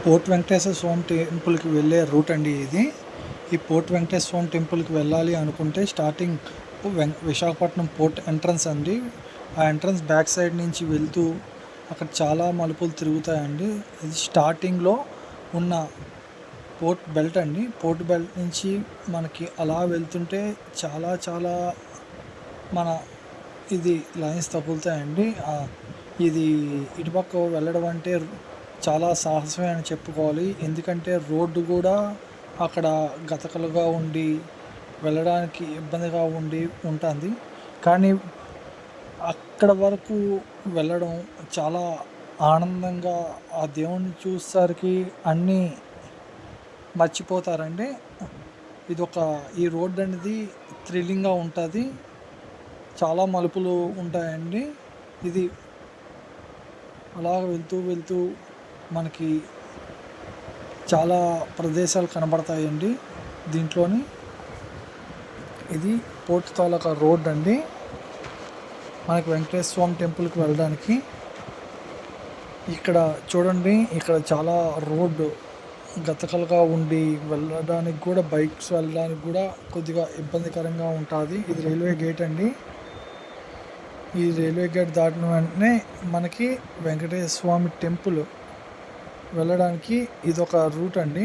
Port Venkateswara స్వామి టెంపుల్కి వెళ్ళే route అండి ఇది. ఈ పోర్ట్ వెంకటేశ్వర స్వామి టెంపుల్కి వెళ్ళాలి అనుకుంటే స్టార్టింగ్ విశాఖపట్నం పోర్ట్ ఎంట్రన్స్ అండి. ఆ ఎంట్రన్స్ బ్యాక్ సైడ్ నుంచి వెళ్తూ అక్కడ చాలా మలుపులు తిరుగుతాయండి. ఇది స్టార్టింగ్లో ఉన్న పోర్ట్ బెల్ట్ అండి. పోర్ట్ బెల్ట్ నుంచి మనకి అలా వెళ్తుంటే చాలా చాలా మన ఇది లైన్స్ తగులుతాయండి. ఇది ఇటుపక్క వెళ్ళడం అంటే చాలా సాహసమే అని చెప్పుకోవాలి. ఎందుకంటే రోడ్డు కూడా అక్కడ గతకలుగా ఉండి వెళ్ళడానికి ఇబ్బందిగా ఉంటుంది. కానీ అక్కడ వరకు వెళ్ళడం చాలా ఆనందంగా, ఆ దేవుణ్ణి చూసేసరికి అన్నీ మర్చిపోతారండి. ఈ రోడ్డు అనేది థ్రిల్లింగ్గా ఉంటుంది. చాలా మలుపులు ఉంటాయండి. ఇది అలా వెళ్తూ మనకి చాలా ప్రదేశాలు కనబడతాయండి దీంట్లోని. ఇది పోర్ట్ తాలూకా రోడ్ అండి, మనకి వెంకటేశ్వర స్వామి టెంపుల్కి వెళ్ళడానికి. ఇక్కడ చూడండి, ఇక్కడ చాలా రోడ్డు గతకలుగా ఉండి వెళ్ళడానికి కూడా, బైక్స్ వెళ్ళడానికి కూడా కొద్దిగా ఇబ్బందికరంగా ఉంటుంది. ఇది రైల్వే గేట్ అండి. ఈ రైల్వే గేట్ దాటిన వెంటనే మనకి వెంకటేశ్వర స్వామి టెంపుల్ వెళ్ళడానికి ఇదొక రూట్ అండి.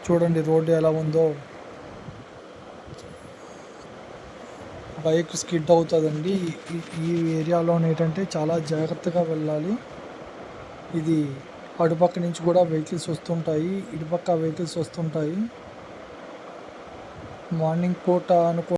చూడండి రోడ్డు ఎలా ఉందో. బైక్ స్కిడ్ అవుతుందండి. ఈ ఏరియాలో ఏంటంటే చాలా జాగ్రత్తగా వెళ్ళాలి. ఇది అటుపక్క నుంచి కూడా వెహికల్స్ వస్తుంటాయి, ఇటుపక్క వెహికల్స్ వస్తుంటాయి. మార్నింగ్ పూట